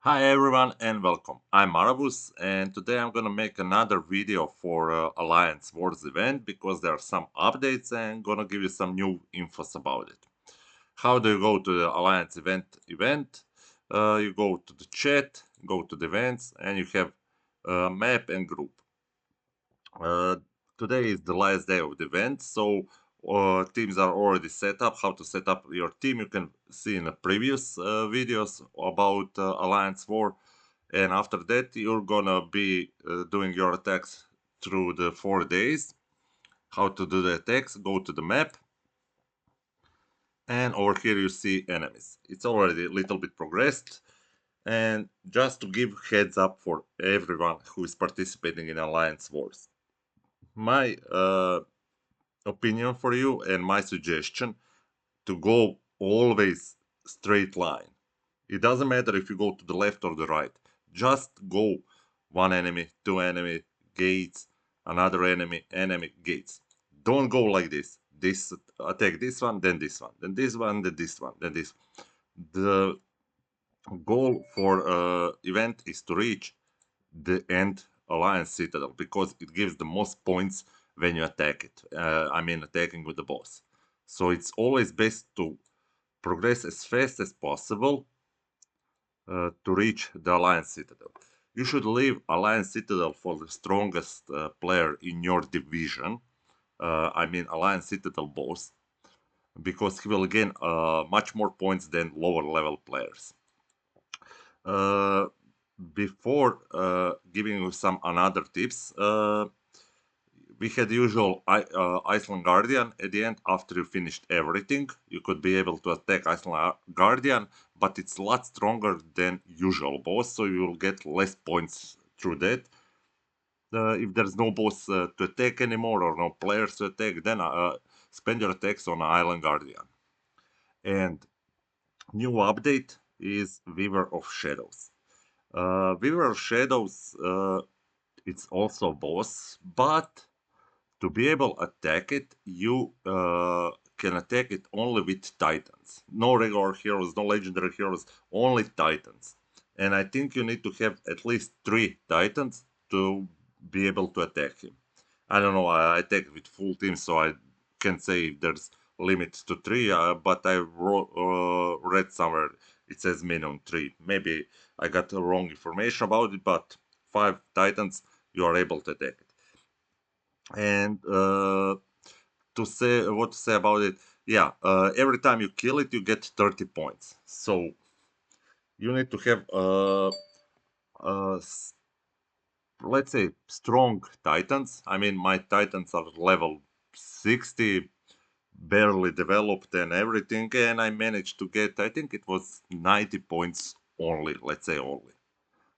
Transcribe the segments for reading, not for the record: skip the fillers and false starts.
Hi everyone and welcome. I'm Marabus and today I'm gonna make another video for Alliance Wars event because there are some updates and gonna give you some new infos about it. How do you go to the Alliance event? You go to the chat, go to the events and you have map and group. Uh, Today is the last day of the event, so teams are already set up. How to set up your team you can see in the previous videos about Alliance War. And after that, you're gonna be doing your attacks through the 4 days. How to do the attacks? Go to the map, and over here you see enemies. It's already a little bit progressed. And just to give heads up for everyone who is participating in Alliance Wars, my opinion for you and my suggestion to go always straight line. It doesn't matter if you go to the left or the right. Just go one enemy, two enemy, gates, another enemy, gates. Don't go like this. This attack this one, then this one, then this one, then this one, then this. The goal for event is to reach the end alliance citadel because it gives the most points when you attack it. I mean attacking with the boss. So it's always best to progress as fast as possible to reach the Alliance Citadel. You should leave Alliance Citadel for the strongest player in your division. I mean Alliance Citadel boss, because he will gain much more points than lower level players. Uh, Before giving you some other tips, we had usual Iceland Guardian at the end after you finished everything. You could be able to attack Iceland Guardian, but it's a lot stronger than usual boss, so you will get less points through that. If there's no boss to attack anymore or no players to attack, then spend your attacks on Island Guardian. And new update is Weaver of Shadows. Weaver of Shadows, it's also boss, but to be able to attack it, you can attack it only with titans. No regular heroes, no legendary heroes, only titans. And I think you need to have at least 3 titans to be able to attack him. I don't know, I attack with full team, so I can't say if there's limit to 3, but I read somewhere it says minimum 3. Maybe I got the wrong information about it, but 5 titans you are able to attack it. And to say what to say about it, yeah, every time you kill it, you get 30 points. So you need to have, uh, let's say, strong titans. I mean, my titans are level 60, barely developed and everything, and I managed to get, I think it was 90 points only, let's say only.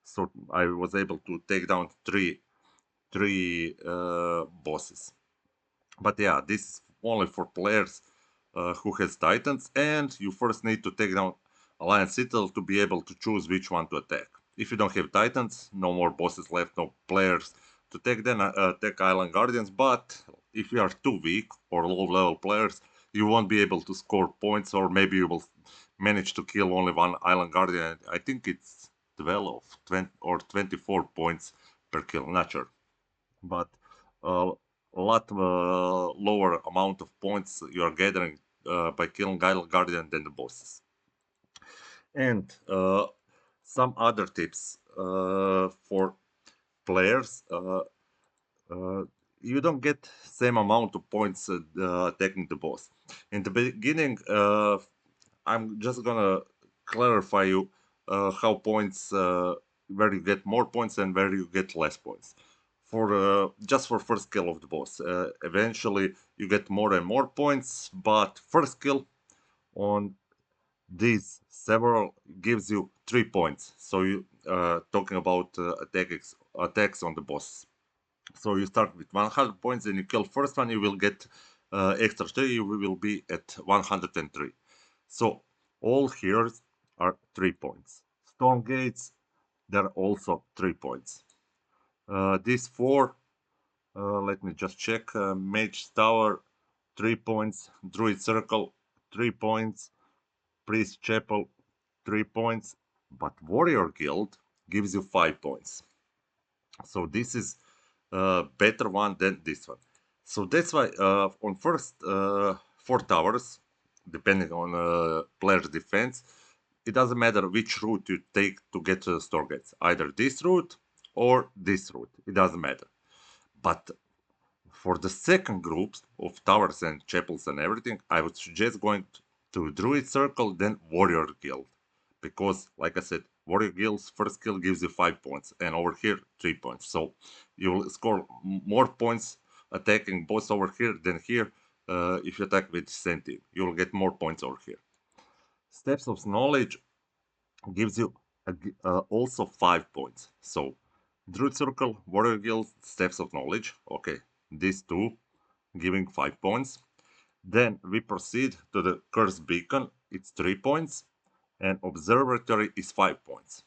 So I was able to take down three bosses. But yeah, this is only for players who has titans, and you first need to take down Alliance Citadel to be able to choose which one to attack. If you don't have titans, no more bosses left, no players to take, then attack Island Guardians. But if you are too weak or low level players, you won't be able to score points, or maybe you will manage to kill only one Island Guardian. I think it's 12, 20, or 24 points per kill, not sure. But uh, a lot lower amount of points you are gathering by killing Island Guardian than the bosses. And some other tips for players. Uh, you don't get same amount of points attacking the boss. In the beginning, I'm just gonna clarify you how points, where you get more points and where you get less points. For just for first kill of the boss, eventually you get more and more points, but first kill on these several gives you 3 points. So you talking about attacks on the boss. So you start with 100 points, and you kill first one, you will get extra 3, you will be at 103. So all heroes are 3 points. Storm gates, they're also 3 points. These 4, let me just check. Mage Tower, 3 points. Druid Circle, 3 points. Priest Chapel, 3 points. But Warrior Guild gives you 5 points. So this is a better one than this one. So that's why on first 4 towers, depending on player's defense, it doesn't matter which route you take to get to the store gates. Either this route or this route. It doesn't matter. But for the second groups of towers and chapels and everything, I would suggest going to Druid Circle, then Warrior Guild. Because, like I said, Warrior Guild's first skill gives you 5 points, and over here, 3 points. So you will score more points attacking boss over here than here if you attack with the same team. You will get more points over here. Steps of Knowledge gives you also 5 points. So Druid Circle, Warrior Guild, Steps of Knowledge. Okay, these two giving 5 points. Then we proceed to the Cursed Beacon, it's 3 points, and Observatory is 5 points.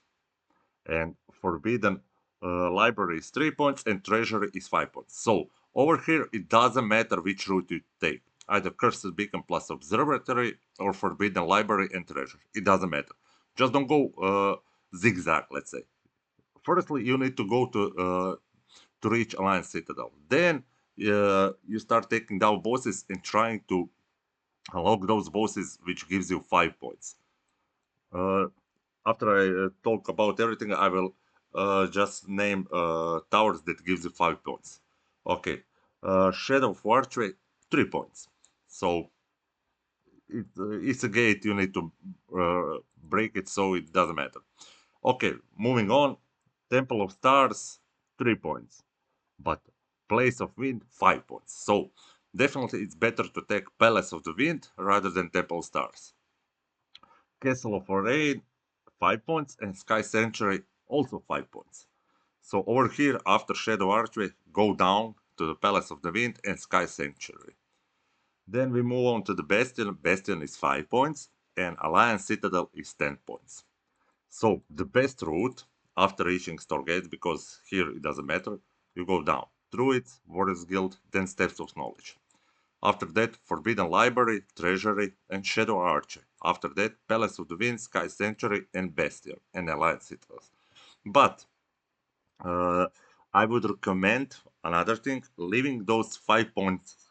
And Forbidden Library is 3 points, and Treasury is 5 points. So over here, it doesn't matter which route you take, either Cursed Beacon plus Observatory or Forbidden Library and Treasury. It doesn't matter. Just don't go zigzag, let's say. Firstly, you need to go to reach Alliance Citadel. Then you start taking down bosses and trying to unlock those bosses, which gives you 5 points. After I talk about everything, I will just name towers that gives you 5 points. Okay, Shadow of Archway, 3 points. So it's a gate, you need to break it, so it doesn't matter. Okay, moving on. Temple of Stars, 3 points. But Place of Wind, 5 points. So definitely it's better to take Palace of the Wind rather than Temple of Stars. Castle of Rain, 5 points, and Sky Sanctuary, also 5 points. So over here, after Shadow Archway, go down to the Palace of the Wind and Sky Sanctuary. Then we move on to the Bastion. Bastion is 5 points, and Alliance Citadel is 10 points. So the best route after reaching Storgate, because here it doesn't matter, you go down. Druids, Warriors Guild, then Steps of Knowledge. After that, Forbidden Library, Treasury, and Shadow Archer. After that, Palace of the Wind, Sky Sanctuary, and Bastion, and Alliance Citadels. But I would recommend another thing, leaving those 5 points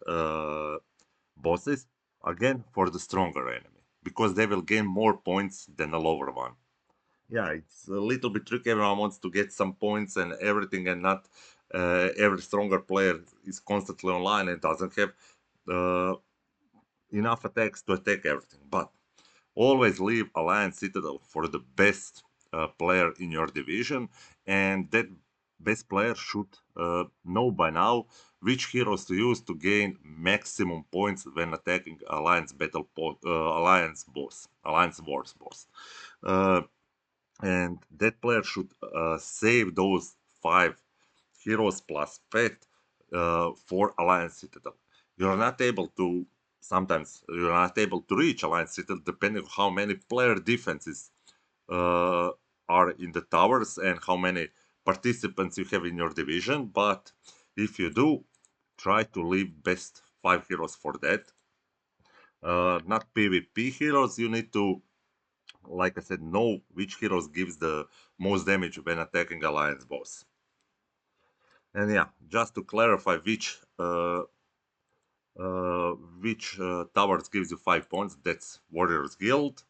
bosses again for the stronger enemy, because they will gain more points than a lower one. Yeah, it's a little bit tricky. Everyone wants to get some points and everything, and not every stronger player is constantly online and doesn't have uh, enough attacks to attack everything. But always leave Alliance Citadel for the best player in your division, and that best player should know by now which heroes to use to gain maximum points when attacking Alliance Alliance Wars boss. Uh, and that player should save those 5 heroes plus pet for Alliance Citadel. You're not able to, sometimes you're not able to reach Alliance Citadel depending on how many player defenses are in the towers and how many participants you have in your division. But if you do, try to leave best 5 heroes for that. Not PvP heroes, you need to, like I said, know which heroes gives the most damage when attacking Alliance boss. And yeah, just to clarify which towers gives you 5 points, that's Warriors Guild,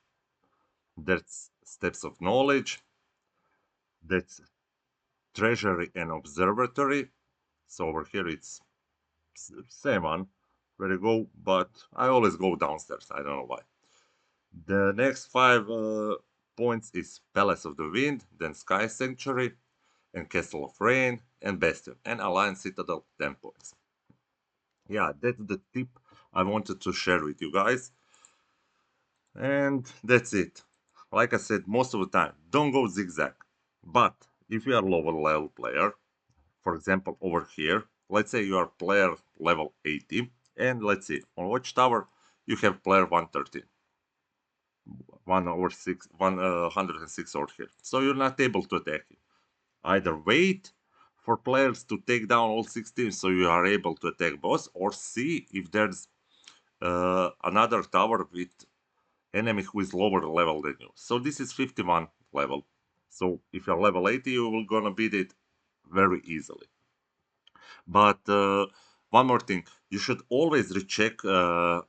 that's Steps of Knowledge, that's Treasury and Observatory. So over here it's same one where you go, but I always go downstairs, I don't know why. The next 5 points is Palace of the Wind, then Sky Sanctuary, and Castle of Rain, and Bastion, and Alliance Citadel, 10 points. Yeah, that's the tip I wanted to share with you guys. And that's it. Like I said, most of the time, don't go zigzag. But if you are lower level player, for example, over here, let's say you are player level 80, and let's see, on Watchtower, you have player 113. 106 over here. So you're not able to attack him. Either wait for players to take down all 16 so you are able to attack boss, or see if there's another tower with enemy who is lower level than you. So this is 51 level. So if you're level 80, you will gonna beat it very easily. But one more thing, you should always recheck in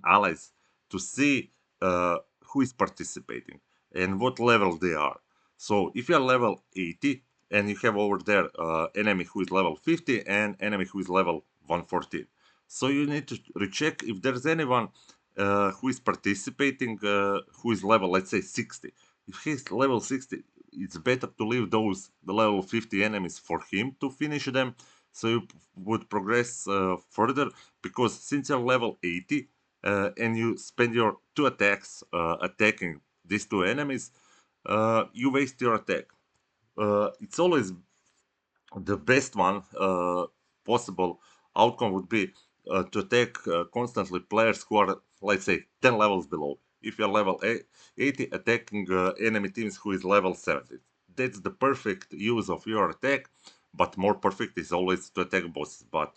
allies to see who is participating and what level they are. So if you are level 80 and you have over there enemy who is level 50 and enemy who is level 114, so you need to recheck if there's anyone who is participating who is level, let's say, 60. If he's level 60, it's better to leave those the level 50 enemies for him to finish them, so you would progress further, because since you're level 80 and you spend your two attacks attacking these two enemies, you waste your attack. It's always the best one possible outcome would be to attack constantly players who are, let's say, 10 levels below. If you're level 80, attacking enemy teams who is level 70. That's the perfect use of your attack, but more perfect is always to attack bosses. But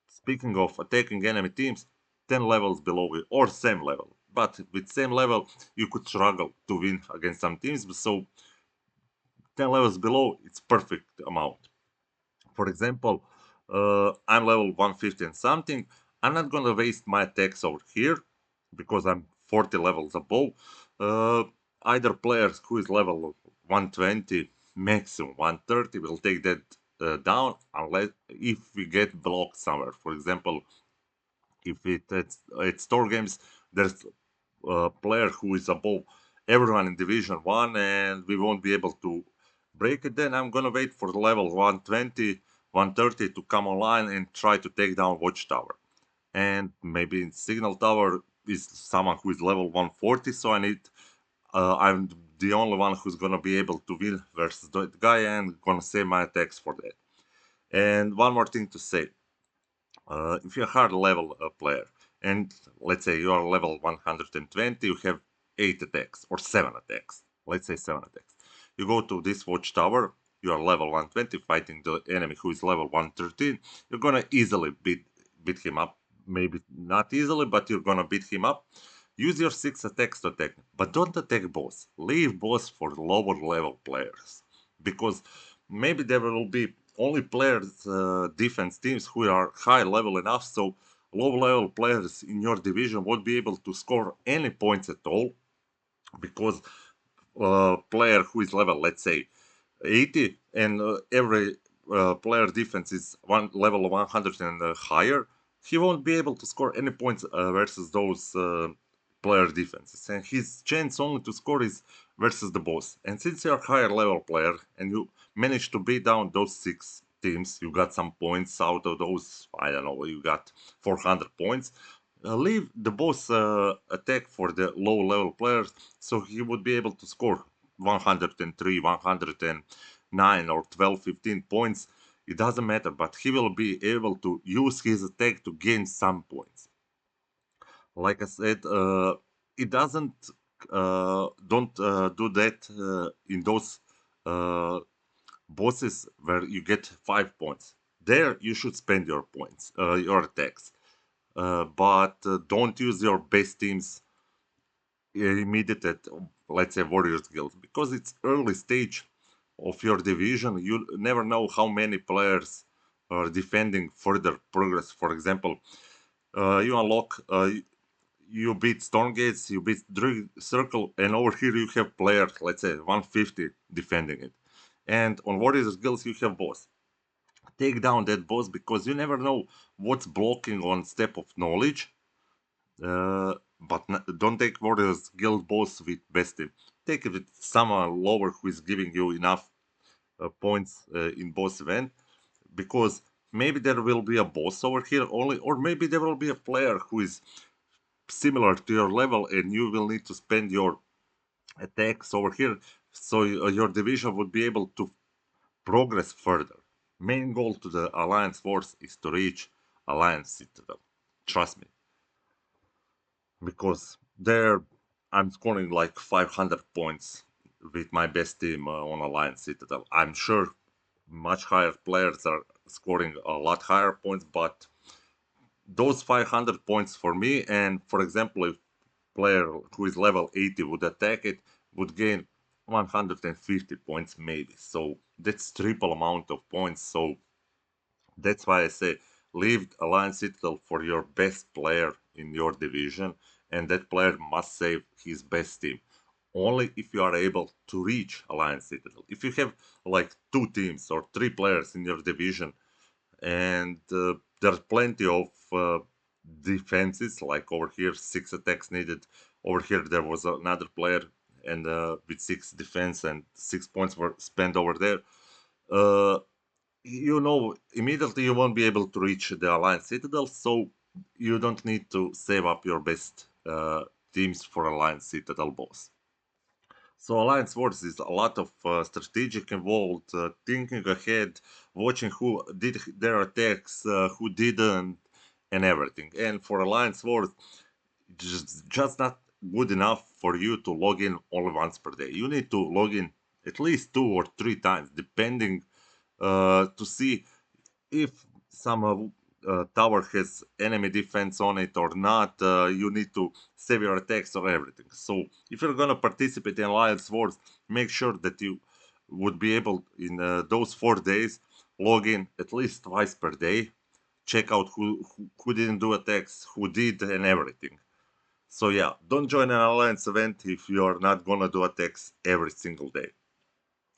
speaking of attacking enemy teams, 10 levels below you, or same level. But with same level, you could struggle to win against some teams, so 10 levels below, it's perfect amount. For example, I'm level 150 and something. I'm not gonna waste my attacks over here because I'm 40 levels above. Uh, Either players who is level 120, maximum 130, will take that down unless if we get blocked somewhere. For example, if at store games, there's a player who is above everyone in Division 1 and we won't be able to break it, then I'm gonna wait for the level 120, 130 to come online and try to take down Watchtower. And maybe in Signal Tower is someone who is level 140, so I'm the only one who's gonna be able to win versus that guy and gonna save my attacks for that. And one more thing to say, if you're a hard level player and let's say you are level 120, you have 8 attacks or 7 attacks, let's say 7 attacks, you go to this watchtower, you are level 120 fighting the enemy who is level 113, you're gonna easily beat him up. Maybe not easily, but you're gonna beat him up. Use your 6 attacks to attack, but don't attack boss. Leave boss for lower level players, because maybe there will be only players, defense teams who are high level enough, so low level players in your division won't be able to score any points at all, because player who is level, let's say, 80 and every player defense is one level 100 and higher, he won't be able to score any points versus those player defenses, and his chance only to score is versus the boss. And since you're a higher level player and you managed to beat down those 6 teams, you got some points out of those, I don't know, you got 400 points. Leave the boss attack for the low level players, so he would be able to score 103, 109, or 12, 15 points. It doesn't matter, but he will be able to use his attack to gain some points. Like I said, it doesn't don't do that in those uh, bosses where you get 5 points. There you should spend your points, your attacks, but don't use your best teams immediate at, let's say, Warriors Guild, because it's early stage of your division. You never know how many players are defending further progress. For example, you unlock, you beat Stormgates, you beat Druid Circle, and over here you have player, let's say, 150 defending it. And on Warriors Guilds you have boss. Take down that boss, because you never know what's blocking on Step of Knowledge. But don't take Warriors Guild boss with best team. Take it with someone lower who is giving you enough points in boss event, because maybe there will be a boss over here only, or maybe there will be a player who is similar to your level and you will need to spend your attacks over here, so your division would be able to progress further. Main goal to the Alliance Wars is to reach Alliance Citadel. Trust me, because there I'm scoring like 500 points with my best team on Alliance Citadel. I'm sure much higher players are scoring a lot higher points, but those 500 points for me, and for example, if player who is level 80 would attack it, would gain 150 points maybe. So that's triple amount of points. So that's why I say leave Alliance Citadel for your best player in your division, and that player must save his best team. Only if you are able to reach Alliance Citadel. If you have like two teams or three players in your division, and there's plenty of defenses, like over here, six attacks needed. Over here, there was another player and with six defense and 6 points were spent over there. Uh, immediately you won't be able to reach the Alliance Citadel, so you don't need to save up your best teams for Alliance Citadel boss. So Alliance Wars is a lot of strategic involved, thinking ahead, watching who did their attacks, who didn't, and everything. And for Alliance Wars, just not good enough for you to log in only once per day. You need to log in at least 2 or 3 times, depending to see if some tower has enemy defense on it or not. You need to save your attacks or everything. So if you're gonna participate in Alliance Wars, make sure that you would be able in those 4 days log in at least twice per day, check out who didn't do attacks, who did, and everything. So yeah, don't join an Alliance event if you're not gonna do attacks every single day,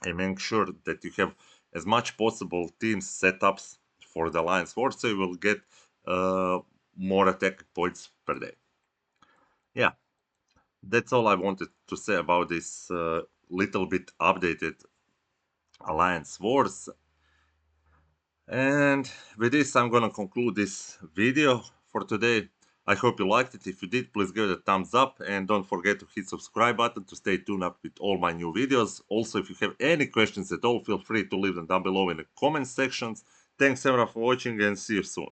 and make sure that you have as much possible teams setups for the Alliance War, so you will get uh, more attack points per day. Yeah, that's all I wanted to say about this little bit updated Alliance Wars. And with this, I'm gonna conclude this video for today. I hope you liked it. If you did, please give it a thumbs up and don't forget to hit subscribe button to stay tuned up with all my new videos. Also, if you have any questions at all, feel free to leave them down below in the comment sections. Thanks everyone for watching and see you soon.